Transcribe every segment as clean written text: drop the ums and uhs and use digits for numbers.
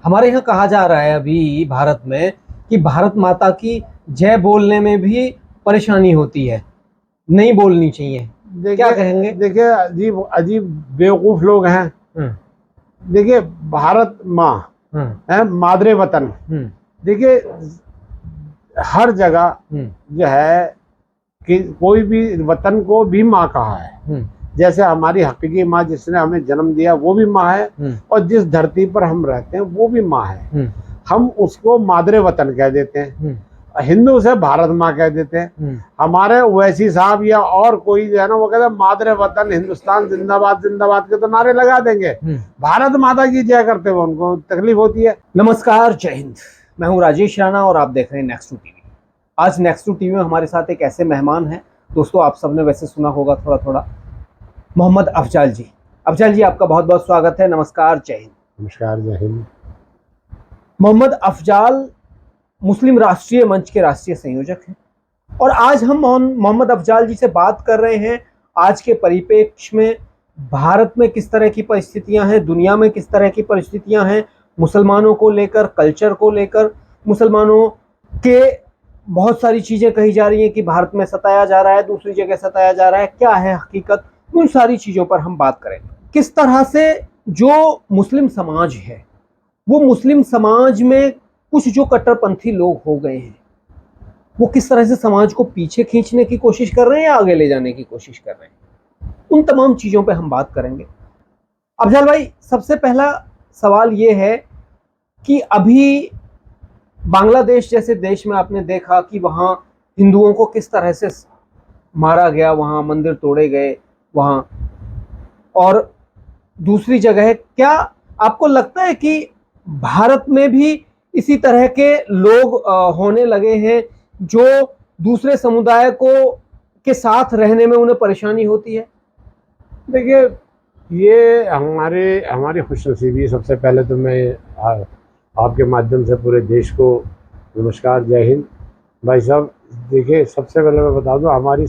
हमारे यहाँ कहा जा रहा है अभी भारत में कि भारत माता की जय बोलने में भी परेशानी होती है, नहीं बोलनी चाहिए। क्या कहेंगे? देखिए, अजीब अजीब बेवकूफ लोग हैं। देखिए, भारत माँ है, मादरे वतन। देखिए, हर जगह जो है कि कोई भी वतन को भी माँ कहा है। जैसे हमारी हकीकी माँ जिसने हमें जन्म दिया वो भी माँ है, और जिस धरती पर हम रहते हैं वो भी माँ है। हम उसको मादरे वतन कह देते हैं, हिंदू से भारत माँ कह देते हैं। हमारे ओवैसी साहब या और कोई जो है ना, वो कहते हैं मादरे वतन हिंदुस्तान जिंदाबाद जिंदाबाद के तो नारे लगा देंगे, भारत माता की जय करते हुए उनको तकलीफ होती है। नमस्कार, जय हिंद। मैं हूं राजेश राणा और आप देख रहे हैं नेक्स्ट टू टीवी। आज नेक्स्ट टू टीवी में हमारे साथ एक ऐसे मेहमान हैं, दोस्तों आप सबने वैसे सुना होगा थोड़ा थोड़ा, मोहम्मद अफजाल जी। अफजाल जी, आपका बहुत बहुत स्वागत है। नमस्कार, जय हिंद। नमस्कार, जय हिंद। मोहम्मद अफजाल मुस्लिम राष्ट्रीय मंच के राष्ट्रीय संयोजक हैं और आज हम मोहम्मद अफजाल जी से बात कर रहे हैं आज के परिप्रेक्ष्य में भारत में किस तरह की परिस्थितियां हैं, दुनिया में किस तरह की परिस्थितियां हैं, मुसलमानों को लेकर, कल्चर को लेकर, मुसलमानों के बहुत सारी चीज़ें कही जा रही हैं कि भारत में सताया जा रहा है, दूसरी जगह सताया जा रहा है, क्या है हकीकत, उन सारी चीज़ों पर हम बात करेंगे। किस तरह से जो मुस्लिम समाज है, वो मुस्लिम समाज में कुछ जो कट्टरपंथी लोग हो गए हैं, वो किस तरह से समाज को पीछे खींचने की कोशिश कर रहे हैं या आगे ले जाने की कोशिश कर रहे हैं, उन तमाम चीज़ों पे हम बात करेंगे। अफजाल भाई, सबसे पहला सवाल ये है कि अभी बांग्लादेश जैसे देश में आपने देखा कि वहाँ हिंदुओं को किस तरह से मारा गया, वहाँ मंदिर तोड़े गए वहाँ, और दूसरी जगह क्या आपको लगता है कि भारत में भी इसी तरह के लोग होने लगे हैं जो दूसरे समुदाय को के साथ रहने में उन्हें परेशानी होती है? देखिए, ये हमारी खुशनसीबी। सबसे पहले तो मैं आपके माध्यम से पूरे देश को नमस्कार, जय हिंद। भाई साहब, देखिए, सबसे पहले मैं बता दूं, हमारी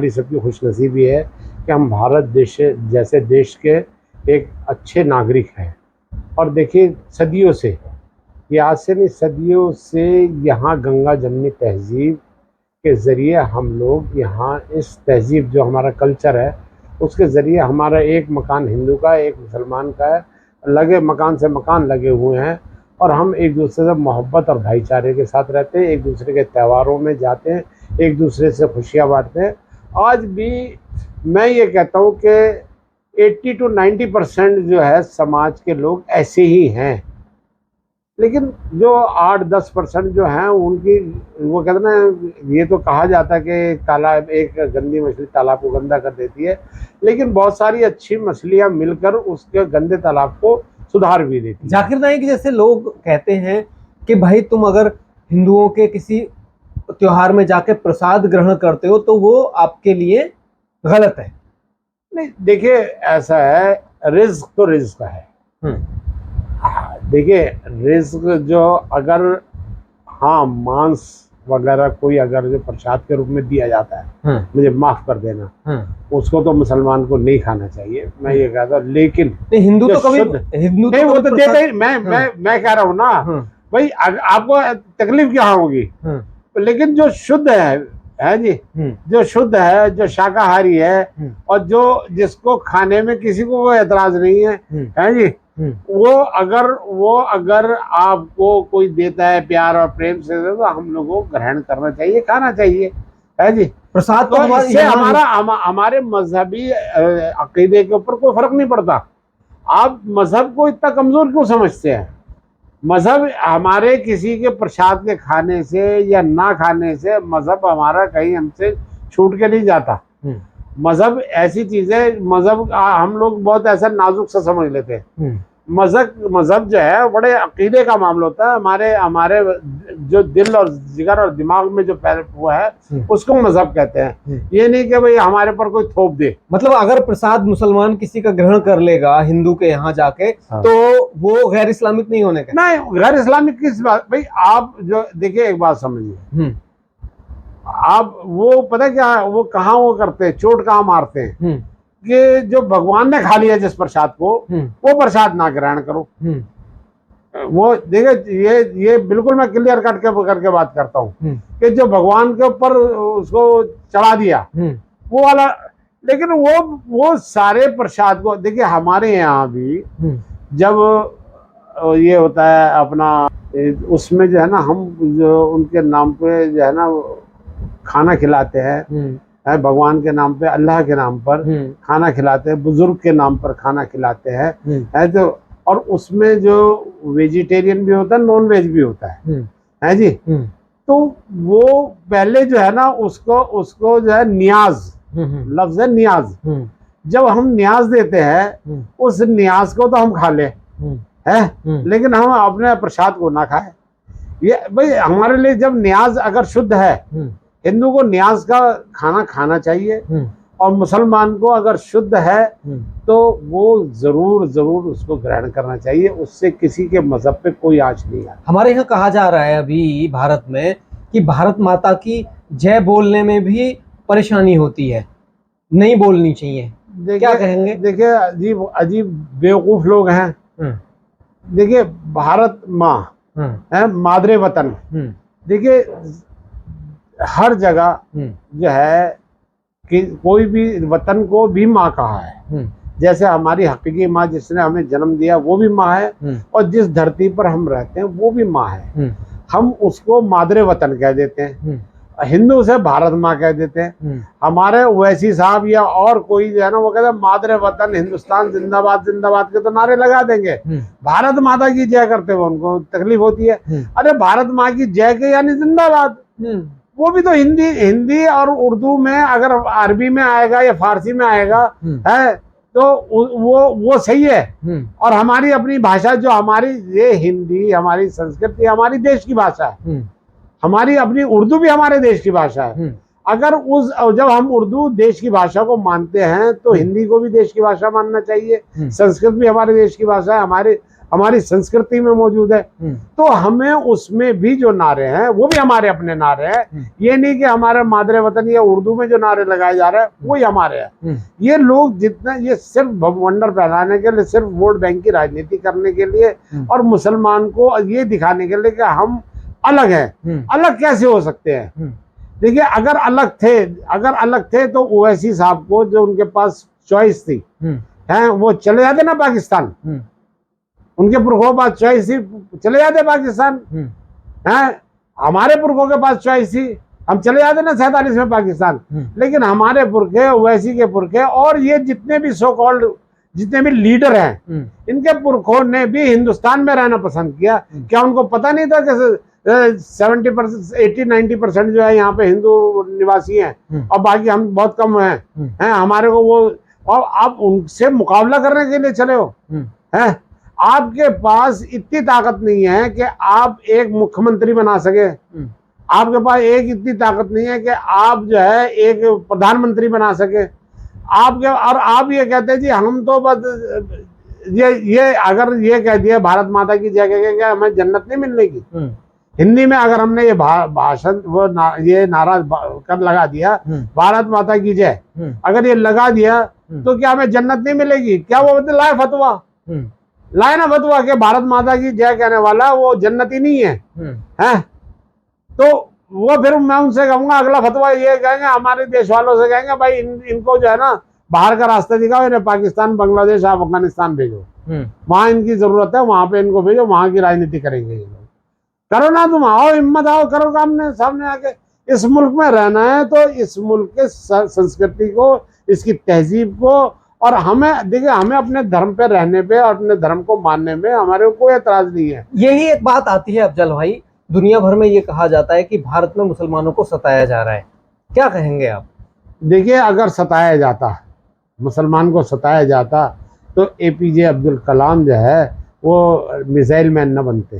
सबकी खुशनसीबी है कि हम भारत देश जैसे देश के एक अच्छे नागरिक हैं। और देखिए, सदियों से, ये आज से नहीं, सदियों से यहाँ गंगा जमनी तहजीब के ज़रिए हम लोग यहाँ इस तहजीब जो हमारा कल्चर है उसके ज़रिए हमारा एक मकान हिंदू का, एक मुसलमान का है, लगे मकान से मकान लगे हुए हैं, और हम एक दूसरे से मोहब्बत और भाईचारे के साथ रहते हैं, एक दूसरे के त्योहारों में जाते हैं, एक दूसरे से खुशियाँ बांटते हैं। आज भी मैं ये कहता हूँ कि 80 to 90% जो है समाज के लोग ऐसे ही हैं, लेकिन जो 8-10% जो हैं उनकी, वो कहते हैं ना, ये तो कहा जाता है कि तालाब, एक गंदी मछली तालाब को गंदा कर देती है, लेकिन बहुत सारी अच्छी मछलियां मिलकर उसके गंदे तालाब को सुधार भी देती है। जाकिर नाइक जैसे लोग कहते हैं कि भाई तुम अगर हिंदुओं के किसी त्योहार में जाके प्रसाद ग्रहण करते हो तो वो आपके लिए गलत है। नहीं, देखिए, ऐसा है, रिज्क तो रिज्क है। देखिए, रिज्क जो अगर, हाँ, मांस वगैरह कोई अगर जो प्रसाद के रूप में दिया जाता है, मुझे माफ कर देना, उसको तो मुसलमान को नहीं खाना चाहिए, मैं ये कहता हूँ। लेकिन हिंदू तो कभी हिंदू नहीं, वो तो देते ही। मैं कह रहा हूँ ना भाई, आपको तकलीफ क्या होगी, लेकिन जो शुद्ध है जी, जो शुद्ध है, जो शाकाहारी है, और जो जिसको खाने में किसी को कोई एतराज नहीं है जी, वो अगर आपको कोई देता है प्यार और प्रेम से, तो हम लोगों को ग्रहण करना चाहिए, खाना चाहिए, है जी। प्रसाद तो इससे हमारे मजहबी अकीदे के ऊपर कोई फर्क नहीं पड़ता। आप मजहब को इतना कमजोर क्यों समझते हैं? मजहब हमारे किसी के प्रसाद के खाने से या ना खाने से मजहब हमारा कहीं हमसे छूट के नहीं जाता। मजहब ऐसी चीज है, मजहब हम लोग बहुत ऐसा नाजुक सा समझ लेते हैं। मजहब जो है बड़े अकीदे का मामला होता है। हमारे जो दिल और जिगर और दिमाग में जो पैदा हुआ है उसको मजहब कहते हैं। ये नहीं कि भाई हमारे पर कोई थोप दे। मतलब अगर प्रसाद मुसलमान किसी का ग्रहण कर लेगा हिंदू के यहाँ जाके, तो वो गैर इस्लामिक नहीं होने का? नहीं, गैर इस्लामिक किस बात भाई? आप जो देखिए, एक बात समझिए, आप वो पता क्या, वो कहाँ वो करते हैं, चोट कहाँ मारते हैं कि जो भगवान ने खा लिया जिस प्रसाद को, वो प्रसाद ना ग्रहण करो। वो देखिए, ये बिल्कुल मैं क्लियर कट के करके बात करता हूँ कि जो भगवान के ऊपर उसको चढ़ा दिया वो वाला, लेकिन वो सारे प्रसाद को देखिए, हमारे यहाँ भी जब ये होता है अपना, उसमें जो है ना, हम जो उनके नाम पे जो है ना खाना खिलाते हैं, भगवान के नाम पे, अल्लाह के नाम पर खाना खिलाते हैं, बुजुर्ग के नाम पर खाना खिलाते हैं, है तो, और उसमें जो वेजिटेरियन भी होता है, नॉन वेज भी होता है जी। तो वो पहले जो है ना उसको जो है नियाज, लफ्ज है नियाज, जब हम न्याज देते हैं उस न्याज को तो हम खा ले है, लेकिन हम अपने प्रसाद को ना खाए। ये भाई हमारे लिए जब न्याज अगर शुद्ध है, हिंदू को न्याज का खाना खाना चाहिए, और मुसलमान को अगर शुद्ध है तो वो जरूर जरूर उसको ग्रहण करना चाहिए, उससे किसी के मजहब पे कोई आँच नहीं है। हमारे यहाँ कहा जा रहा है अभी भारत में कि भारत माता की जय बोलने में भी परेशानी होती है, नहीं बोलनी चाहिए, क्या कहेंगे? देखिए, अजीब अजीब बेवकूफ लोग हैं। देखिए, भारत माँ है, मादरे वतन, देखिए हर जगह जो है कि कोई भी वतन को भी माँ कहा है, जैसे हमारी हकीकी माँ जिसने हमें जन्म दिया वो भी माँ है, और जिस धरती पर हम रहते हैं वो भी माँ है। हम उसको मादरे वतन कह देते हैं, हिंदू से भारत माँ कह देते हैं। हमारे ओवैसी साहब या और कोई जो है ना वो कहते हैं मादरे वतन हिंदुस्तान जिंदाबाद जिंदाबाद के तो नारे लगा देंगे, भारत माता की जय करते हुए उनको तकलीफ होती है। अरे भारत माँ की जय के यानी जिंदाबाद, वो भी तो हिंदी और उर्दू में, अगर अरबी में आएगा या फारसी में आएगा है तो वो सही है। और हमारी अपनी भाषा जो हमारी ये हिंदी, हमारी संस्कृति हमारी देश की भाषा है, हमारी अपनी उर्दू भी हमारे देश की भाषा है। अगर जब हम उर्दू देश की भाषा को मानते हैं तो हिंदी को भी देश की भाषा मानना चाहिए, संस्कृत भी हमारे देश की भाषा है, हमारी संस्कृति में मौजूद है। तो हमें उसमें भी जो नारे हैं वो भी हमारे अपने नारे हैं, ये नहीं कि हमारे मादरे वतन या उर्दू में जो नारे लगाए जा रहे हैं वही हमारे हैं। ये लोग जितना ये सिर्फ भगवंडर फैलाने के लिए, सिर्फ वोट बैंक की राजनीति करने के लिए और मुसलमान को ये दिखाने के लिए कि हम अलग हैं, अलग कैसे हो सकते हैं। देखिए, अगर अलग थे तो ओवैसी साहब को जो उनके पास चॉइस थी हैं वो चले जाते ना पाकिस्तान, उनके पुरखों के पास चॉइस थी, चले जाते पाकिस्तान हैं। हमारे पुरखों के पास चॉइस थी, हम चले जाते ना 47 में पाकिस्तान। लेकिन हमारे पुरखे, ओवैसी के पुरखे और ये जितने भी सो कॉल्ड जितने भी लीडर हैं, इनके पुरखों ने भी हिंदुस्तान में रहना पसंद किया। क्या उनको पता नहीं था कि 70%, 80-90% जो है यहाँ पे हिंदू निवासी हैं और बाकी हम बहुत कम हैं हमारे को वो, और आप उनसे मुकाबला करने के लिए चले हो हैं। आपके पास इतनी ताकत नहीं है कि आप एक मुख्यमंत्री बना सके, आपके पास इतनी ताकत नहीं है कि आप जो है एक प्रधानमंत्री बना सके आपके, और आप ये कहते हैं जी हम तो बस ये अगर ये कह दिया भारत माता की जय कह के हमें जन्नत नहीं मिलने की। हिंदी में अगर हमने ये भाषण ये नारा कर लगा दिया भारत माता की जय, अगर ये लगा दिया तो क्या हमें जन्नत नहीं मिलेगी? क्या वो मतलब लाए फतवा, लाए ना फतवा के भारत माता की जय कहने वाला वो जन्नती नहीं है। तो वो फिर मैं उनसे कहूंगा अगला फतवा ये कहेंगे, हमारे देश वालों से कहेंगे भाई इनको जो है ना बाहर का रास्ता दिखाओ, इन्हें पाकिस्तान, बांग्लादेश, अफगानिस्तान भेजो, वहां इनकी जरूरत है, वहां पे इनको भेजो, वहां की राजनीति करेंगे ये लोग। करो ना, तुम आओ, हिम्मत आओ, करो काम सामने आके। इस मुल्क में रहना है तो इस मुल्क के संस्कृति को, इसकी तहजीब को, और हमें देखिए हमें अपने धर्म पे रहने पे और अपने धर्म को मानने में हमारे कोई एतराज नहीं है। यही एक बात आती है अफजल भाई, दुनिया भर में ये कहा जाता है कि भारत में मुसलमानों को सताया जा रहा है, क्या कहेंगे आप? देखिए, अगर सताया जाता, मुसलमान को सताया जाता तो APJ अब्दुल कलाम जो है वो मिसाइल मैन न बनते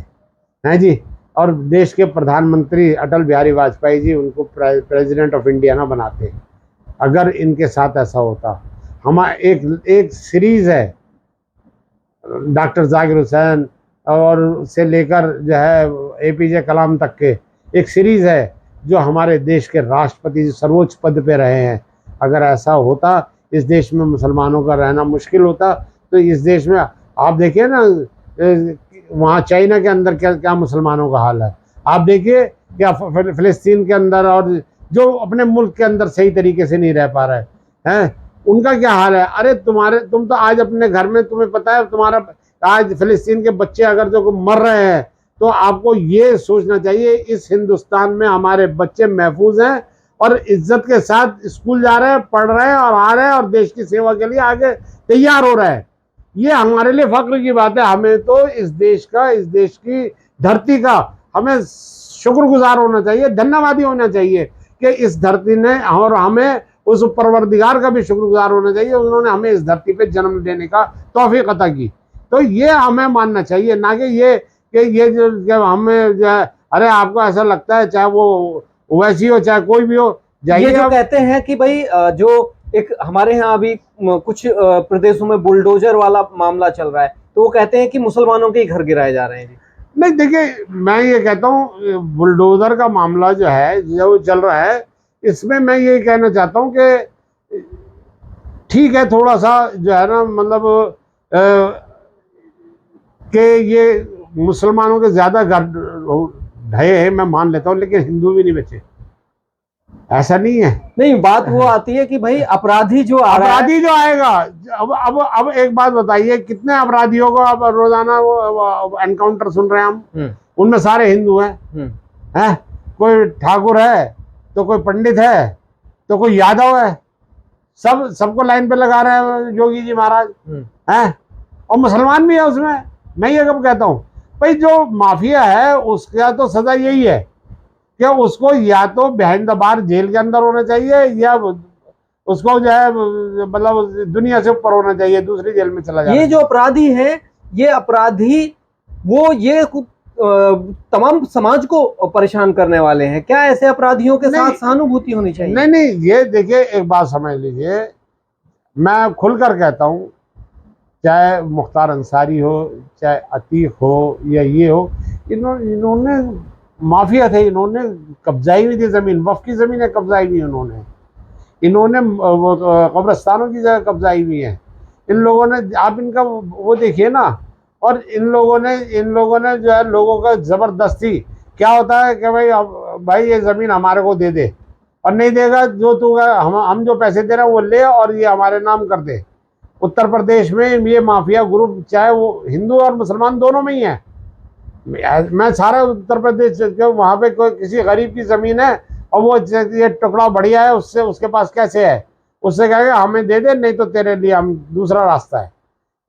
हैं जी, और देश के प्रधानमंत्री अटल बिहारी वाजपेयी जी उनको प्रेसिडेंट ऑफ इंडिया ना बनाते। अगर इनके साथ ऐसा होता, हमारा एक सीरीज है डॉक्टर जाकिर हुसैन और से लेकर जो है APJ कलाम तक के, एक सीरीज है जो हमारे देश के राष्ट्रपति सर्वोच्च पद पे रहे हैं। अगर ऐसा होता, इस देश में मुसलमानों का रहना मुश्किल होता। तो इस देश में आप देखिए ना वहाँ चाइना के अंदर क्या क्या मुसलमानों का हाल है। आप देखिए क्या फिलिस्तीन के अंदर और जो अपने मुल्क के अंदर सही तरीके से नहीं रह पा रहे हैं, उनका क्या हाल है। अरे तुम तो आज अपने घर में, तुम्हें पता है तुम्हारा आज फिलिस्तीन के बच्चे अगर जो मर रहे हैं, तो आपको ये सोचना चाहिए इस हिंदुस्तान में हमारे बच्चे महफूज हैं और इज्जत के साथ स्कूल जा रहे हैं, पढ़ रहे हैं और आ रहे हैं और देश की सेवा के लिए आगे तैयार हो रहे हैं। ये हमारे लिए फख्र की बात है। हमें तो इस देश का, इस देश की धरती का हमें शुक्रगुजार होना चाहिए, धन्यवादी होना चाहिए कि इस धरती ने, और हमें उस परवरदिगार का भी शुक्रगुजार होना चाहिए, उन्होंने हमें इस धरती पे जन्म देने का तौफीक अता की। तो ये हमें मानना चाहिए, ना कि ये जो हमें जो है, अरे आपको ऐसा लगता है चाहे वो वैसी हो चाहे कोई भी हो, ये जाइए। जो कहते हैं कि भाई जो एक हमारे यहाँ अभी कुछ प्रदेशों में बुलडोजर वाला मामला चल रहा है, तो वो कहते हैं कि मुसलमानों के ही घर गिराए जा रहे हैं जी। नहीं देखिए, मैं ये कहता हूँ बुलडोजर का मामला जो है, जो चल रहा है, इसमें मैं ये कहना चाहता हूँ कि ठीक है, थोड़ा सा जो है ना, मतलब कि ये मुसलमानों के ज्यादा घर ढहे हैं, मैं मान लेता हूँ, लेकिन हिंदू भी नहीं बचे, ऐसा नहीं है। नहीं, बात वो आती है कि भाई अपराधी जो आ रहा है, अपराधी जो आएगा, अब एक बात बताइए, कितने अपराधियों को अब रोजाना वो एनकाउंटर सुन रहे हैं हम, उनमें सारे हिंदू हैं, कोई ठाकुर है तो कोई पंडित है तो कोई यादव है, सबको लाइन पे लगा रहे हैं योगी जी महाराज हैं, और मुसलमान भी है उसमें। मैं ये कब कहता हूँ भाई, जो माफिया है उसका तो सजा यही है कि उसको या तो बेहिंद बार जेल के अंदर होना चाहिए, या उसको जो है मतलब दुनिया से ऊपर होना चाहिए, दूसरी जेल में चला जाए। ये जो अपराधी है, ये अपराधी वो ये तमाम समाज को परेशान करने वाले हैं। क्या ऐसे अपराधियों के साथ सहानुभूति होनी चाहिए? नहीं नहीं, ये देखिए एक बात समझ लीजिए, मैं खुलकर कहता हूँ, चाहे मुख्तार अंसारी हो, चाहे अतीक हो, या ये हो, इन्होंने माफिया थे, इन्होंने कब्जाई हुई थी जमीन, वक्फ की जमीनें कब्जाई हुई इन्होंने कब्रस्तानों की जगह कब्जाई हुई है इन लोगों ने। आप इनका वो देखिए ना, और इन लोगों ने जो है लोगों का जबरदस्ती, क्या होता है कि भाई ये जमीन हमारे को दे दे, और नहीं देगा जो तू हम जो पैसे दे रहे हैं वो ले और ये हमारे नाम कर दे। उत्तर प्रदेश में ये माफिया ग्रुप, चाहे वो हिंदू और मुसलमान दोनों में ही है। मैं सारा उत्तर प्रदेश, वहाँ पे कोई किसी गरीब की जमीन है और वो ये टुकड़ा बढ़िया है, उससे उसके पास कैसे है, उससे कहेगा हमें दे दे, नहीं तो तेरे लिए हम दूसरा रास्ता है।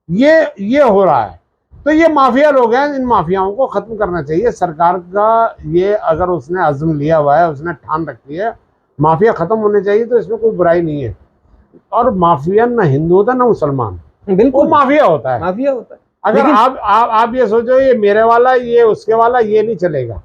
ये हो रहा है। तो ये माफिया लोग हैं, इन माफियाओं को खत्म करना चाहिए सरकार का। ये अगर उसने अज़्म लिया हुआ है, उसने ठान रखी है, माफिया खत्म होने चाहिए, तो इसमें कोई बुराई नहीं है। और माफिया ना हिंदू होता ना मुसलमान, बिल्कुल माफिया होता है, माफिया होता है। अगर आप ये सोचो ये मेरे वाला, ये उसके वाला, ये नहीं चलेगा।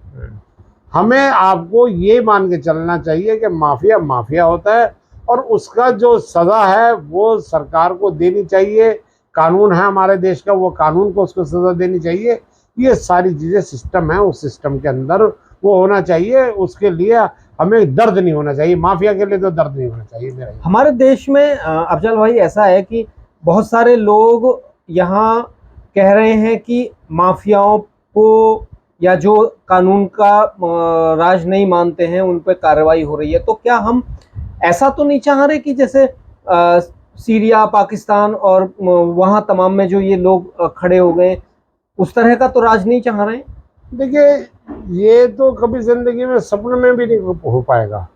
हमें आपको ये मान के चलना चाहिए कि माफिया माफिया होता है, और उसका जो सजा है वो सरकार को देनी चाहिए। कानून है हमारे देश का, वो कानून को उसको सजा देनी चाहिए। ये सारी चीजें सिस्टम है, उस सिस्टम के अंदर वो होना चाहिए। उसके लिए हमें दर्द नहीं होना चाहिए, माफिया के लिए तो दर्द नहीं होना चाहिए मेरा। हमारे देश में अफजल भाई ऐसा है कि बहुत सारे लोग यहाँ कह रहे हैं कि माफियाओं को, या जो कानून का राज नहीं मानते हैं, उन पर कार्रवाई हो रही है। तो क्या हम ऐसा तो नहीं चाह रहे कि जैसे सीरिया, पाकिस्तान और वहाँ तमाम में जो ये लोग खड़े हो गए, उस तरह का तो राज नहीं चाह रहे हैं? देखिए, ये तो कभी जिंदगी में सपने में भी नहीं हो पाएगा।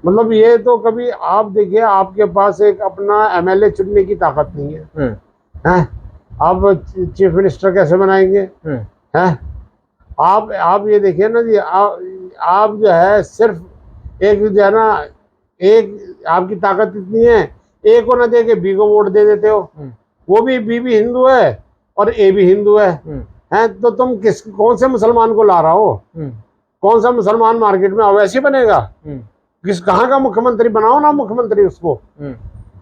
मतलब ये तो कभी, आप देखिए, आपके पास एक अपना एमएलए चुनने की ताकत नहीं है, हैं? आप चीफ मिनिस्टर कैसे बनाएंगे? हैं? आप ये देखिए ना जी, आप जो है सिर्फ एक जो है ना, एक आपकी ताकत इतनी है, ए को ना दे के बी को वोट दे देते हो। वो भी बी भी हिंदू है और ए भी हिंदू है, हैं? तो तुम कौन से मुसलमान को ला रहा हो? कौन सा मुसलमान मार्केट में अवैसी बनेगा? कहाँ का मुख्यमंत्री बनाओ ना मुख्यमंत्री उसको।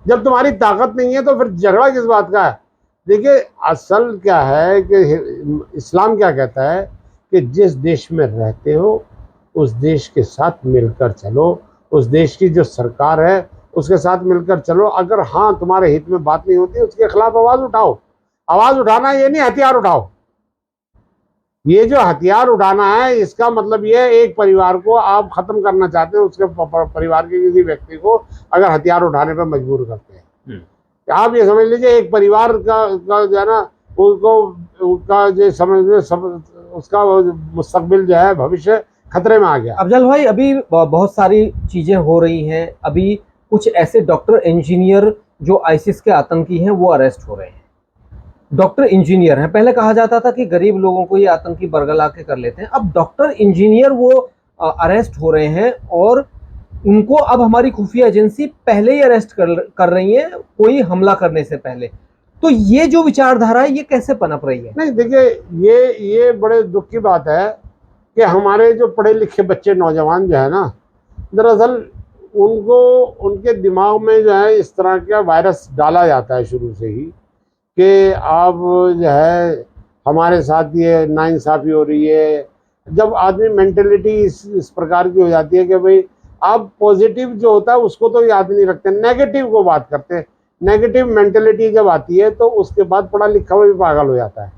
जब तुम्हारी ताकत नहीं है तो फिर झगड़ा किस बात का है? देखिए, असल क्या है कि इस्लाम क्या कहता है कि जिस देश में रहते हो उस देश के साथ मिलकर चलो, उस देश की जो सरकार है उसके साथ मिलकर चलो। अगर हाँ तुम्हारे हित में बात नहीं होती, उसके खिलाफ आवाज उठाओ। आवाज उठाना ये नहीं हथियार उठाओ। ये जो हथियार उठाना है, इसका मतलब ये है एक परिवार को आप खत्म करना चाहते हैं, उसके परिवार के किसी व्यक्ति को अगर हथियार उठाने पर मजबूर करते हैं। आप ये समझ लीजिए एक परिवार का जो है ना, उनको उनका जो समझ उसका मुस्तकबिल जो है, भविष्य खतरे में आ गया। अफजल भाई, अभी बहुत सारी चीजें हो रही हैं। अभी कुछ ऐसे डॉक्टर इंजीनियर जो आईसिस के आतंकी हैं वो अरेस्ट हो रहे हैं। डॉक्टर इंजीनियर हैं, पहले कहा जाता था कि गरीब लोगों को ये आतंकी बरगला के कर लेते हैं, अब डॉक्टर इंजीनियर वो अरेस्ट हो रहे हैं और उनको अब हमारी खुफिया एजेंसी पहले ही अरेस्ट कर रही है कोई हमला करने से पहले। तो ये जो विचारधारा है ये कैसे पनप रही है? नहीं देखिए, ये बड़े दुख की बात है कि हमारे जो पढ़े लिखे बच्चे नौजवान जो है ना, दरअसल उनको उनके दिमाग में जो है इस तरह का वायरस डाला जाता है शुरू से ही कि आप जो है हमारे साथ ये नाइंसाफ़ी हो रही है। जब आदमी मेंटेलिटी इस प्रकार की हो जाती है कि भाई आप पॉजिटिव जो होता है उसको तो याद नहीं रखते, नेगेटिव को बात करते हैं। नेगेटिव मेंटेलिटी जब आती है तो उसके बाद पढ़ा लिखा हुआ भी पागल हो जाता है।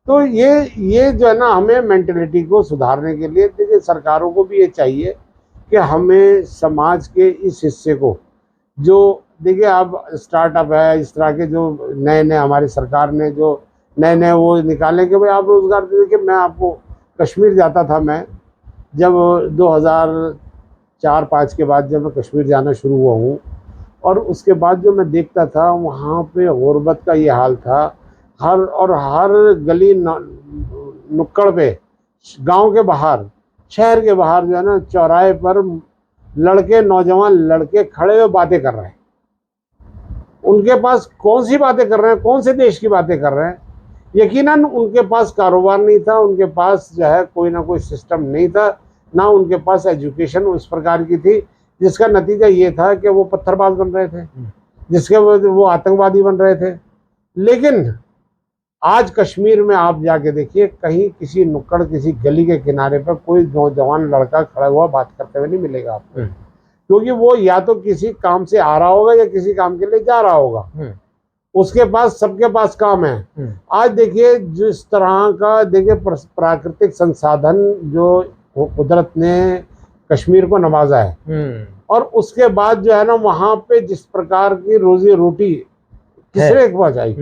तो ये जो है ना, हमें मेंटेलिटी को सुधारने के लिए देखिए सरकारों को भी ये चाहिए कि हमें समाज के इस हिस्से को, जो देखिए अब स्टार्टअप है, इस तरह के जो नए नए हमारी सरकार ने जो नए नए वो निकाले कि भाई आप रोज़गार दे। देखिए मैं आपको कश्मीर जाता था, मैं जब 2004-05 के बाद जब मैं कश्मीर जाना शुरू हुआ हूँ, और उसके बाद जो मैं देखता था वहाँ पे गुर्बत का ये हाल था। हर गली नुक्कड़ पे, गांव के बाहर, शहर के बाहर जो है ना, चौराहे पर लड़के, नौजवान लड़के खड़े हुए बातें कर रहे हैं। उनके पास कौन सी बातें कर रहे हैं, कौन से देश की बातें कर रहे हैं? यकीनन उनके पास कारोबार नहीं था, उनके पास जो है कोई ना कोई सिस्टम नहीं था, ना उनके पास एजुकेशन उस प्रकार की थी, जिसका नतीजा ये था कि वो पत्थरबाज बन रहे थे, जिसके वो आतंकवादी बन रहे थे। लेकिन आज कश्मीर में आप जाके देखिए, कहीं किसी नुक्कड़, किसी गली के किनारे पर कोई नौजवान लड़का खड़ा हुआ बात करते हुए नहीं मिलेगा आपको, क्योंकि वो या तो किसी काम से आ रहा होगा या किसी काम के लिए जा रहा होगा। उसके पास, सबके पास काम है। आज देखिए जिस तरह का देखिए प्राकृतिक संसाधन जो कुदरत ने कश्मीर को नवाजा है, और उसके बाद जो है ना वहाँ पे जिस प्रकार की रोजी रोटी किसने पहुंचाई।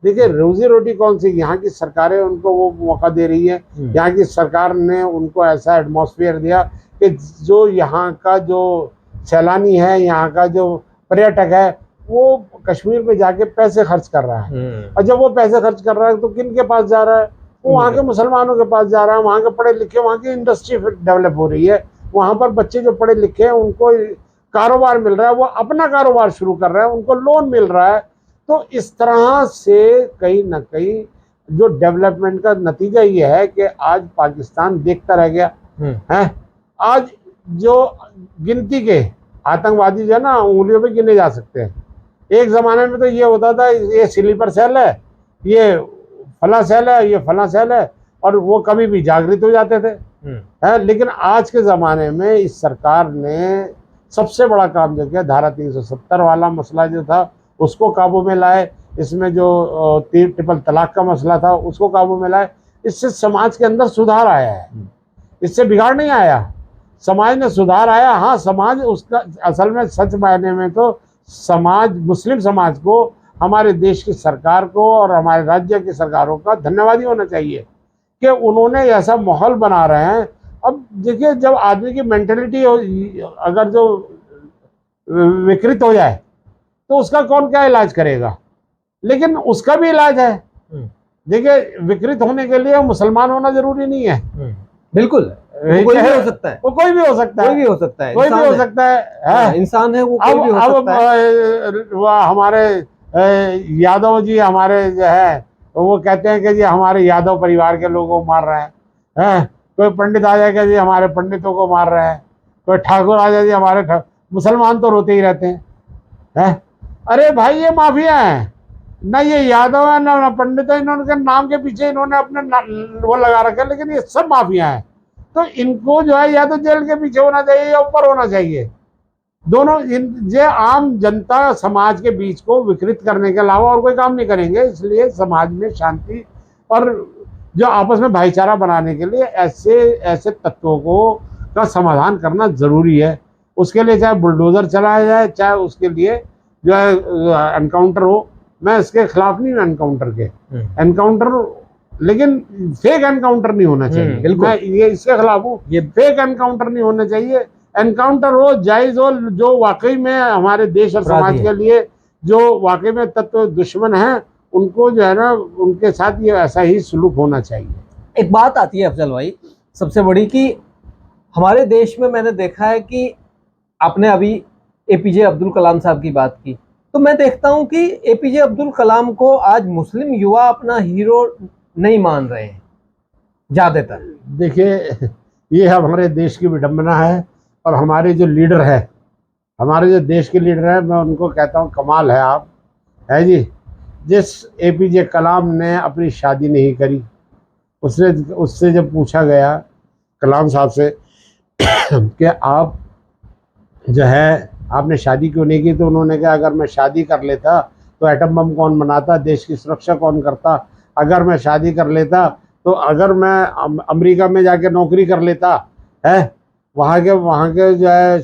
देखिए रोजी रोटी कौन सी, यहाँ की सरकारें उनको वो मौका दे रही है। यहाँ की सरकार ने उनको ऐसा एटमॉस्फेयर दिया कि जो यहाँ का जो सैलानी है, यहाँ का जो पर्यटक है, वो कश्मीर में जाके पैसे खर्च कर रहा है। और जब वो पैसे खर्च कर रहा है तो किन के पास जा रहा है? वो वहाँ के मुसलमानों के पास जा रहा है। वहाँ के पढ़े लिखे, वहाँ की इंडस्ट्री डेवलप हो रही है, वहाँ पर बच्चे जो पढ़े लिखे हैं उनको कारोबार मिल रहा है, वो अपना कारोबार शुरू कर रहे हैं, उनको लोन मिल रहा है। तो इस तरह से कहीं ना कहीं जो डेवलपमेंट का नतीजा ये है कि आज पाकिस्तान देखता रह गया है। आज जो गिनती के आतंकवादी जो है ना, उंगलियों पे गिने जा सकते हैं। एक ज़माने में तो ये होता था, ये स्लीपर सेल है, ये फला सेल है, ये फला सेल है, और वो कभी भी जागृत हो जाते थे। है, लेकिन आज के ज़माने में इस सरकार ने सबसे बड़ा काम जो किया, धारा 370 वाला मसला जो था उसको काबू में लाए। इसमें जो ट्रिपल तलाक का मसला था उसको काबू में लाए। इससे समाज के अंदर सुधार आया है, इससे बिगाड़ नहीं आया, समाज में सुधार आया। हाँ, समाज उसका असल में सच मायने में तो समाज, मुस्लिम समाज को, हमारे देश की सरकार को और हमारे राज्य की सरकारों का धन्यवादी होना चाहिए कि उन्होंने ऐसा माहौल बना रहे हैं। अब देखिए जब आदमी की मेंटेलिटी अगर जो विकृत हो जाए तो उसका कौन क्या इलाज करेगा? लेकिन उसका भी इलाज है। देखिए विकृत होने के लिए मुसलमान होना जरूरी नहीं है। बिल्कुल, कोई भी हो सकता है, वो कोई भी हो सकता है, कोई भी हो सकता है, कोई भी हो सकता है, इंसान है वो, कोई भी हो सकता है। हमारे यादव जी हमारे जो है वो कहते हैं कि जी हमारे यादव परिवार के लोगों को मार रहे हैं। कोई पंडित आ जाएगा जी हमारे पंडितों को मार रहे हैं, कोई ठाकुर आ जाए जी हमारे मुसलमान तो रोते ही रहते हैं। अरे भाई ये माफिया है ना, ये यादव है ना पंडित है, इन्होंने नाम के पीछे इन्होंने अपने वो लगा रखा है, लेकिन ये सब माफिया है। तो इनको जो है या तो जेल के पीछे होना चाहिए या ऊपर होना चाहिए। दोनों ये आम जनता समाज के बीच को विकृत करने के अलावा और कोई काम नहीं करेंगे। इसलिए समाज में शांति और जो आपस में भाईचारा बनाने के लिए ऐसे ऐसे तत्वों को का समाधान करना जरूरी है। उसके लिए चाहे बुलडोजर चलाया जाए, चाहे उसके लिए जो है एनकाउंटर हो। मैं इसके खिलाफ नहीं हूँ एनकाउंटर के, एनकाउंटर, लेकिन फेक एनकाउंटर नहीं होना चाहिए। बिल्कुल। मैं ये इसके खिलाफ हूँ, ये फेक एनकाउंटर नहीं होना चाहिए। एनकाउंटर हो, जायज हो, जो वाकई में हमारे देश और समाज के लिए जो वाकई में तत्व दुश्मन हैं, उनको जो है ना, उनके साथ ये ऐसा ही सलूक होना चाहिए। एक बात आती है अफजल भाई सबसे बड़ी, कि हमारे देश में मैंने देखा है कि आपने अभी एपीजे अब्दुल कलाम साहब की बात की, तो मैं देखता हूं कि एपीजे अब्दुल कलाम को आज मुस्लिम युवा अपना हीरो नहीं मान रहे हैं ज्यादातर। देखिए, ये हमारे देश की विडंबना है। और हमारे जो लीडर है, हमारे जो देश के लीडर हैं, मैं उनको कहता हूँ कमाल है आप, है जी। जिस एपीजे कलाम ने अपनी शादी नहीं करी, उससे जब पूछा गया कलाम साहब से कि आप जो है आपने शादी क्यों नहीं की, तो उन्होंने कहा अगर मैं शादी कर लेता तो एटम बम कौन बनाता, देश की सुरक्षा कौन करता। अगर मैं शादी कर लेता तो अगर मैं अमेरिका में जाके नौकरी कर लेता है, वहाँ के जो है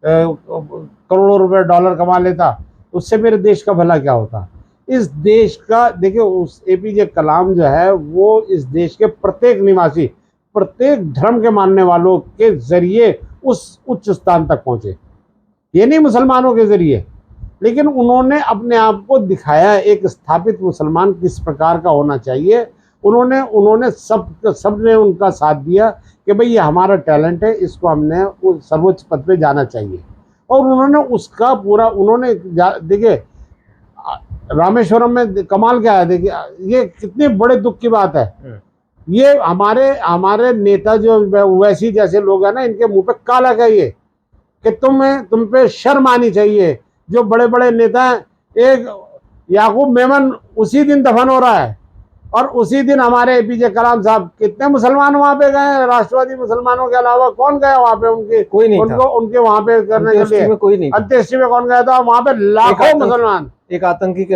करोड़ों रुपए डॉलर कमा लेता, उससे मेरे देश का भला क्या होता। इस देश का देखिए, उस एपीजे कलाम जो है वो इस देश के प्रत्येक निवासी, प्रत्येक धर्म के मानने वालों के जरिए उस उच्च स्थान तक पहुंचे। ये नहीं मुसलमानों के जरिए, लेकिन उन्होंने अपने आप को दिखाया एक स्थापित मुसलमान किस प्रकार का होना चाहिए। उन्होंने सबने उनका साथ दिया कि भाई ये हमारा टैलेंट है, इसको हमने उस सर्वोच्च पद पे जाना चाहिए। और उन्होंने उसका पूरा देखिए रामेश्वरम में कमाल क्या है, देखिए ये कितने बड़े दुख की बात है। ये हमारे नेता जो ओवैसी जैसे लोग हैं ना, इनके मुंह पे काला कहिए कि तुम पे शर्म आनी चाहिए। जो बड़े बड़े नेता हैं, एक याकूब मेमन उसी दिन दफन हो रहा है, और उसी दिन हमारे एपीजे कलाम साहब, कितने मुसलमान वहां पे गए, राष्ट्रवादी मुसलमानों के अलावा कौन गया वहां पे, उनके कोई नहीं उनको था। उनके वहां पे करने के लिए कोई नहीं था। अंत्येष्टि में कौन गया था, वहां पे लाखों मुसलमान, एक आतंकी के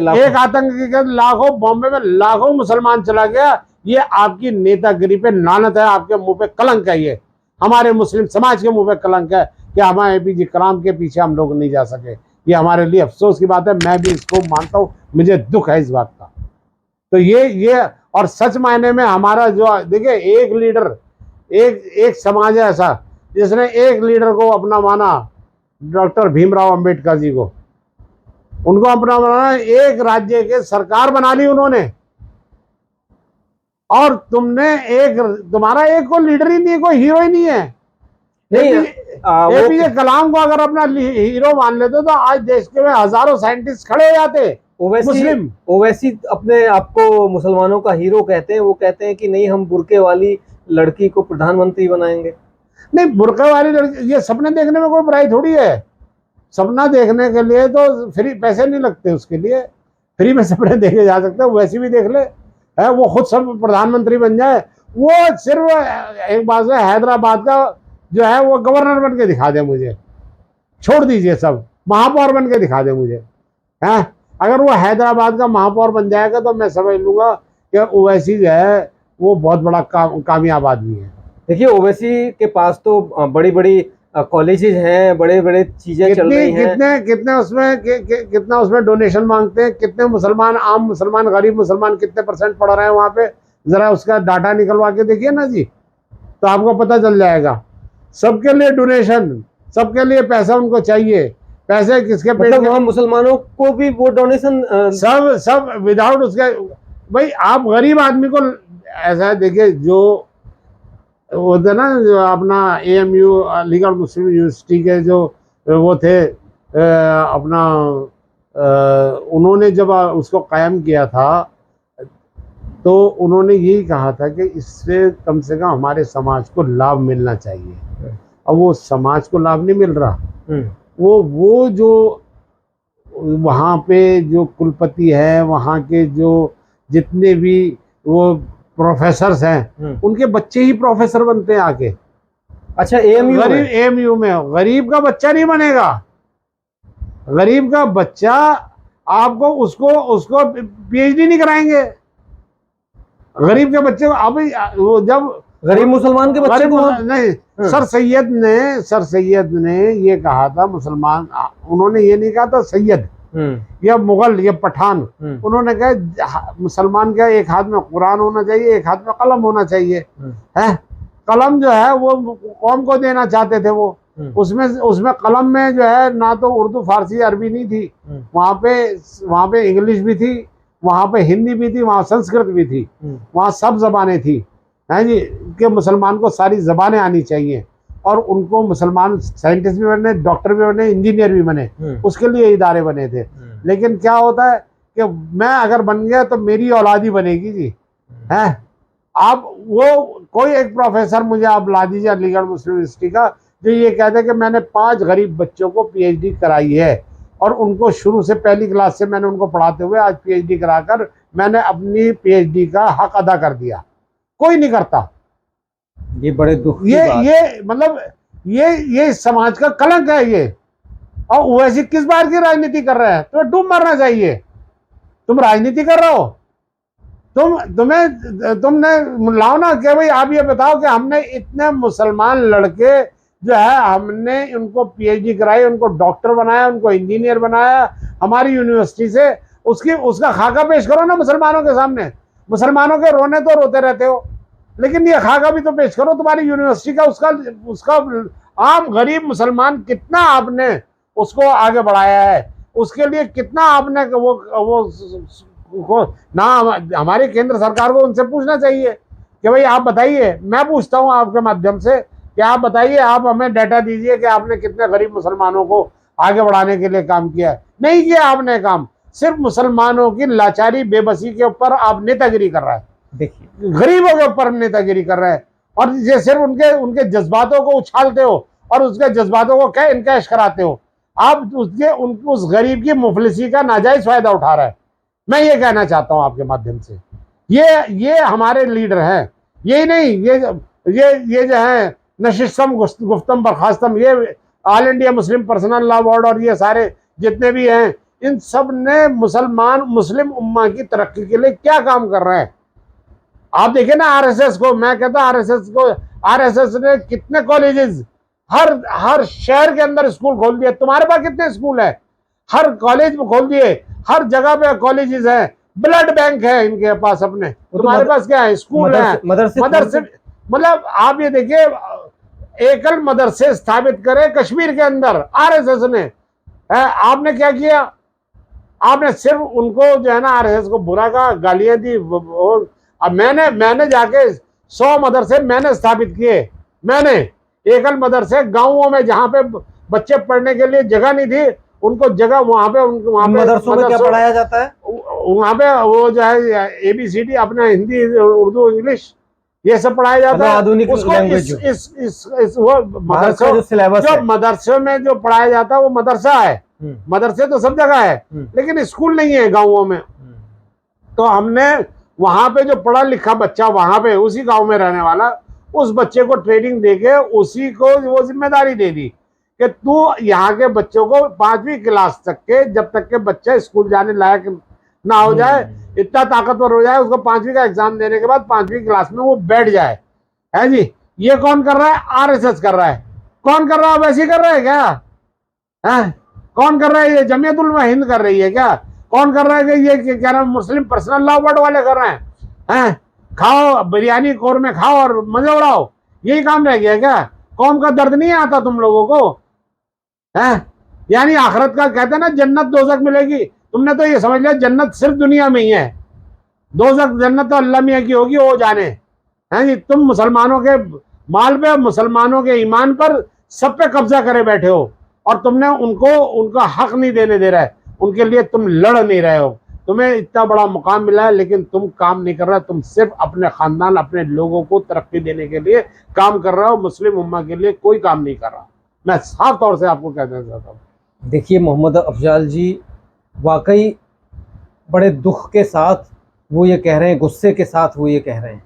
लाखों, बॉम्बे में लाखों मुसलमान चला गया। ये आपकी नेतागिरी पे लानत है, आपके मुंह पे कलंक है, ये हमारे मुस्लिम समाज के मुंह पे कलंक है कि हमारे एपीजे कलाम के पीछे हम लोग नहीं जा सके। ये हमारे लिए अफसोस की बात है, मैं भी इसको मानता हूँ, मुझे दुख है इस बात का। तो ये और सच मायने में हमारा जो देखिए एक लीडर, एक समाज है ऐसा जिसने एक लीडर को अपना माना, डॉक्टर भीमराव अंबेडकर जी को, उनको अपना बनाना, एक राज्य के सरकार बना ली उन्होंने। और तुम्हारा एक को लीडर ही नहीं है, कोई हीरो ही नहीं है। एपीजे कलाम को अगर अपना हीरो मान लेते तो आज देश के में हजारों साइंटिस्ट खड़े हो जाते। ओवैसी अपने आप को मुसलमानों का हीरो कहते हैं। वो कहते हैं कि नहीं, हम बुर्के वाली लड़की को प्रधानमंत्री बनाएंगे। नहीं, बुर्के वाली लड़की, ये सपने देखने में कोई बुराई थोड़ी है। सपना देखने के लिए तो फ्री पैसे नहीं लगते, उसके लिए फ्री में सपने देखे जा सकते हैं। वैसे भी देख ले है, वो खुद सब प्रधानमंत्री बन जाए। वो सिर्फ एक बात है, हैदराबाद का जो है वो गवर्नर बन के दिखा दे मुझे, छोड़ दीजिए सब, महापौर बन के दिखा दे मुझे, है। अगर वो हैदराबाद का महापौर बन जाएगा तो मैं समझ लूंगा कि ओवैसी जो है वो बहुत बड़ा कामयाब आदमी है। देखिए, ओवैसी के पास तो बड़ी बड़ी कॉलेजेस हैं, बड़े बड़े चीजें चल रही हैं। कितना उसमें डोनेशन मांगते हैं, कितने मुसलमान, आम मुसलमान, गरीब मुसलमान कितने % पढ़ रहे हैं वहां पे, जरा उसका डाटा निकलवा के देखिए ना जी, तो आपको पता चल जाएगा। सबके लिए डोनेशन, सबके लिए पैसा उनको चाहिए। पैसे किसके पेट मतलब वहाँ मुसलमानों को भी वो डोनेशन सब विदाउट उसके। भाई आप गरीब आदमी को ऐसा देखिए, जो होते ना, जो अपना AMU अलीगढ़ मुस्लिम यूनिवर्सिटी के जो वो थे अपना उन्होंने जब उसको कायम किया था तो उन्होंने यही कहा था कि इससे कम से कम हमारे समाज को लाभ मिलना चाहिए। अब वो समाज को लाभ नहीं मिल रहा। वो जो वहाँ पे जो कुलपति है, वहाँ के जो जितने भी वो प्रोफेसर्स हैं, उनके बच्चे ही प्रोफेसर बनते हैं आके। अच्छा, AMU में गरीब का बच्चा नहीं बनेगा। गरीब का बच्चा आपको उसको PhD नहीं कराएंगे। गरीब के बच्चे को अभी वो जब गरीब मुसलमान के बच्चे गरीब को नहीं, सर सैयद ने ये कहा था, मुसलमान, उन्होंने ये नहीं कहा था सैयद या मुगल या पठान, उन्होंने कहा मुसलमान का एक हाथ में कुरान होना चाहिए, एक हाथ में कलम होना चाहिए, है। कलम जो है वो कौम को देना चाहते थे वो, उसमें कलम में जो है ना तो उर्दू फारसी अरबी नहीं थी, वहाँ पे इंग्लिश भी थी, वहाँ पे हिंदी भी थी, वहाँ संस्कृत भी थी, वहाँ सब जबानें थी, हैं जी, कि मुसलमान को सारी जबानें आनी चाहिए और उनको मुसलमान साइंटिस्ट भी बने, डॉक्टर भी बने, इंजीनियर भी बने, उसके लिए इदारे बने थे। लेकिन क्या होता है कि मैं अगर बन गया तो मेरी औलाद ही बनेगी जी, हैं। आप वो कोई एक प्रोफेसर मुझे आप ला दीजिए अलीगढ़ मुस्लिम यूनिवर्सिटी का, जो ये कहते हैं कि मैंने 5 गरीब बच्चों को PhD कराई है और उनको शुरू से पहली क्लास से मैंने उनको पढ़ाते हुए आज PhD कराकर मैंने अपनी PhD का हक अदा कर दिया। कोई नहीं करता। ये बड़े दुख की बात। ये मतलब ये समाज का कलंक है ये। और वैसे किस बार की राजनीति कर रहे हैं? तुम्हें डूब मरना चाहिए। तुम राजनीति कर रहे हो, तुमने लाओ ना कि भाई आप ये बताओ कि हमने इतने मुसलमान लड़के जो है हमने उनको PhD कराई, उनको डॉक्टर बनाया, उनको इंजीनियर बनाया हमारी यूनिवर्सिटी से, उसका खाका पेश करो ना मुसलमानों के सामने। मुसलमानों के रोने तो रोते रहते हो, लेकिन ये खाका भी तो पेश करो तुम्हारी यूनिवर्सिटी का, उसका आम गरीब मुसलमान कितना आपने उसको आगे बढ़ाया है, उसके लिए कितना आपने वो ना। हमारी केंद्र सरकार को उनसे पूछना चाहिए कि भाई आप बताइए, मैं पूछता हूं आपके माध्यम से कि आप बताइए, आप हमें डाटा दीजिए कि आपने कितने गरीब मुसलमानों को आगे बढ़ाने के लिए काम किया है। नहीं किया आपने काम, सिर्फ मुसलमानों की लाचारी बेबसी के ऊपर आप नेतागिरी कर रहा है, देखिए गरीबों के ऊपर नेतागिरी कर रहा है, और ये सिर्फ उनके जज्बातों को उछालते हो और उसके जज्बातों को क्या इनकैश कराते हो। आप उस गरीब की मुफलिसी का नाजायज फायदा उठा रहा है। मैं ये कहना चाहता हूं आपके माध्यम से, ये हमारे लीडर हैं, यही नहीं, ये जो है नशिस्तम गुफ्तम बर्खास्तम, ये all India Muslim personal law board और ये सारे जितने भी हैं, इन सब ने मुस्लिम उम्मा की तरक्की के लिए क्या काम कर रहे हैं। आप देखिए ना RSS को, मैं कहता RSS ने कितने कॉलेजेस हर शहर के अंदर स्कूल खोल दिए। तुम्हारे पास कितने स्कूल है? हर कॉलेज में खोल दिए, हर जगह पे कॉलेजेस हैं, ब्लड बैंक है इनके पास अपने। तुम्हारे पास क्या है? स्कूल है, मदरसे। मतलब आप ये देखिए, एकल मदरसे स्थापित करे कश्मीर के अंदर RSS ने। आपने क्या किया? आपने सिर्फ उनको जो है ना RSS को बुरा कहा, गालियां दी। अब मैंने जाके 100 मदरसे मैंने स्थापित किए, मैंने एकल मदरसे गांवों में जहां पे बच्चे पढ़ने के लिए जगह नहीं थी, उनको जगह वहां पे मदरसों में क्या पढ़ाया जाता है? वहां पे वो जो है ABCD अपना हिंदी उर्दू इंग्लिश ये सब पढ़ाया जाता है। आधुनिक लैंग्वेज मदरसे में जो पढ़ाया जाता है वो मदरसा है। मदरसे तो सब जगह है, लेकिन स्कूल नहीं है गाँवों में। तो हमने वहां पे जो पढ़ा लिखा बच्चा वहां पे उसी गांव में रहने वाला, उस बच्चे को ट्रेनिंग देके उसी को वो जिम्मेदारी दे दी कि तू यहाँ के बच्चों को 5वीं क्लास तक के, जब तक के बच्चा स्कूल जाने लायक ना हो जाए, इतना ताकतवर हो जाए, उसको 5वीं का एग्जाम देने के बाद 5वीं क्लास में वो बैठ जाए। है जी, ये कौन कर रहा है? RSS कर रहा है। कौन कर रहा है? वैसे कर रहा है क्या? है कौन कर रहा है? ये जमीयत उलमा हिंद कर रही है क्या? कौन कर रहा है? कि ये क्या नाम मुस्लिम पर्सनल लॉ बोर्ड वाले कर रहे हैं? खाओ बिरयानी कोरमे खाओ और मजे उड़ाओ, यही काम रह गया क्या? कौम का दर्द नहीं आता तुम लोगों को? है यानी आखिरत का कहते हैं ना जन्नत दोजख मिलेगी, तुमने तो ये समझ लिया जन्नत सिर्फ दुनिया में ही है, दोजख जन्नत तो अल्लाह मियां की होगी, वो जाने। हैं जी, तुम मुसलमानों के माल पे, मुसलमानों के ईमान पर सब पे कब्जा करे बैठे हो, और तुमने उनका हक नहीं देने दे रहा है, उनके लिए तुम लड़ नहीं रहे हो। तुम्हें इतना बड़ा मुकाम मिला है लेकिन तुम काम नहीं कर रहे, तुम सिर्फ अपने खानदान अपने लोगों को तरक्की देने के लिए काम कर रहे हो, मुस्लिम उम्मा के लिए कोई काम नहीं कर रहा। मैं साफ तौर से आपको कहना चाहता हूँ। देखिए मोहम्मद अफजाल जी वाकई बड़े दुख के साथ वो ये कह रहे हैं, गुस्से के साथ वो ये कह रहे हैं,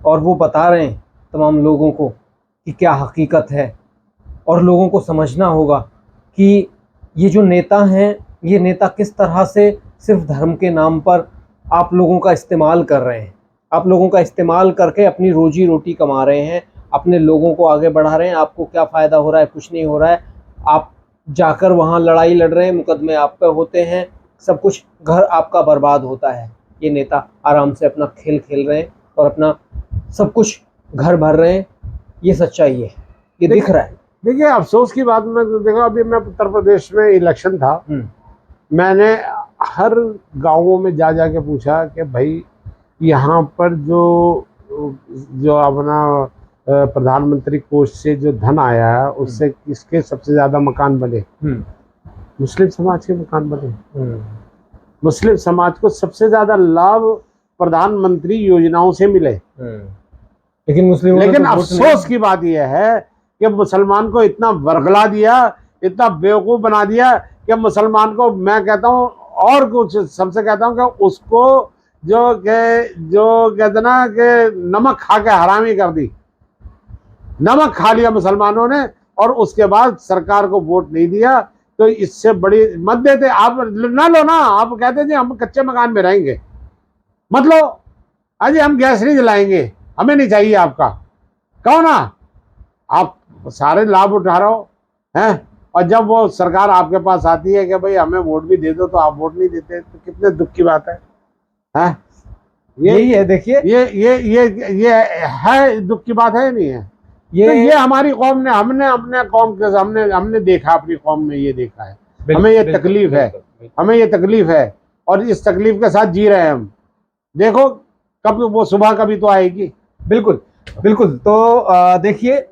और वो बता रहे हैं तमाम लोगों को कि क्या हकीकत है। और लोगों को समझना होगा कि ये जो नेता हैं, ये नेता किस तरह से सिर्फ धर्म के नाम पर आप लोगों का इस्तेमाल कर रहे हैं। आप लोगों का इस्तेमाल करके अपनी रोजी रोटी कमा रहे हैं, अपने लोगों को आगे बढ़ा रहे हैं। आपको क्या फ़ायदा हो रहा है? कुछ नहीं हो रहा है। आप जाकर वहाँ लड़ाई लड़ रहे हैं, मुकदमे आप पे होते हैं, सब कुछ, घर आपका बर्बाद होता है। ये नेता आराम से अपना खेल खेल रहे हैं और अपना सब कुछ घर भर रहे हैं। ये सच्चाई है, ये दिख रहा है। देखिए, अफसोस की बात मैं देखा, अभी मैं उत्तर प्रदेश में इलेक्शन था, मैंने हर गांवों में जा जा के पूछा कि भाई यहाँ पर जो अपना प्रधानमंत्री कोष से जो धन आया है उससे किसके सबसे ज्यादा मकान बने? मुस्लिम समाज के मकान बने। मुस्लिम समाज को सबसे ज्यादा लाभ प्रधानमंत्री योजनाओं से मिले। लेकिन अफसोस की बात यह है कि मुसलमान को इतना वर्गला दिया, इतना बेवकूफ बना दिया कि मुसलमान को, मैं कहता हूँ और कुछ सबसे कहता हूँ कि उसको जो कहते ना कि नमक खा के हरामी कर दी। नमक खा लिया मुसलमानों ने और उसके बाद सरकार को वोट नहीं दिया। तो इससे बड़ी मत देते, आप ना लो ना, आप कहते जी हम कच्चे मकान में रहेंगे, मत लो, अजी हम गैस नहीं जलाएंगे, हमें नहीं चाहिए आपका, कहो ना। आप सारे लाभ उठा रहे हो हैं, और जब वो सरकार आपके पास आती है कि भाई हमें वोट भी दे दो, तो आप वोट नहीं देते, तो कितने दुख की बात है। हैं? यही है, देखिए, ये है, दुख की बात है, नहीं है? ये हमारी कौम ने, हमने अपने कौम के हमने देखा, अपनी कौम में ये देखा है। हमें ये तकलीफ है, हमें ये तकलीफ है, और इस तकलीफ के साथ जी रहे हैं हम। देखो कब वो सुबह कभी तो आएगी। बिल्कुल बिल्कुल। तो देखिए,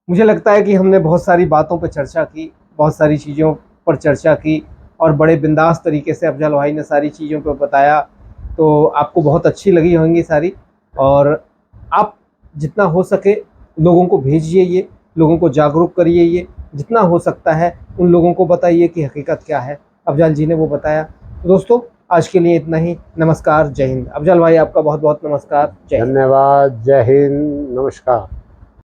मुझे लगता है कि हमने बहुत सारी बातों पर चर्चा की, बहुत सारी चीज़ों पर चर्चा की, और बड़े बिंदास तरीके से अफजल भाई ने सारी चीज़ों पर बताया। तो आपको बहुत अच्छी लगी होंगी सारी, और आप जितना हो सके लोगों को भेजिए, ये लोगों को जागरूक करिए, ये जितना हो सकता है उन लोगों को बताइए कि हकीकत क्या है। अफजल जी ने वो बताया। तो दोस्तों, आज के लिए इतना ही। नमस्कार, जय हिंद। अफजल भाई, आपका बहुत बहुत नमस्कार। जय हिंद। धन्यवाद। जय हिंद। नमस्कार।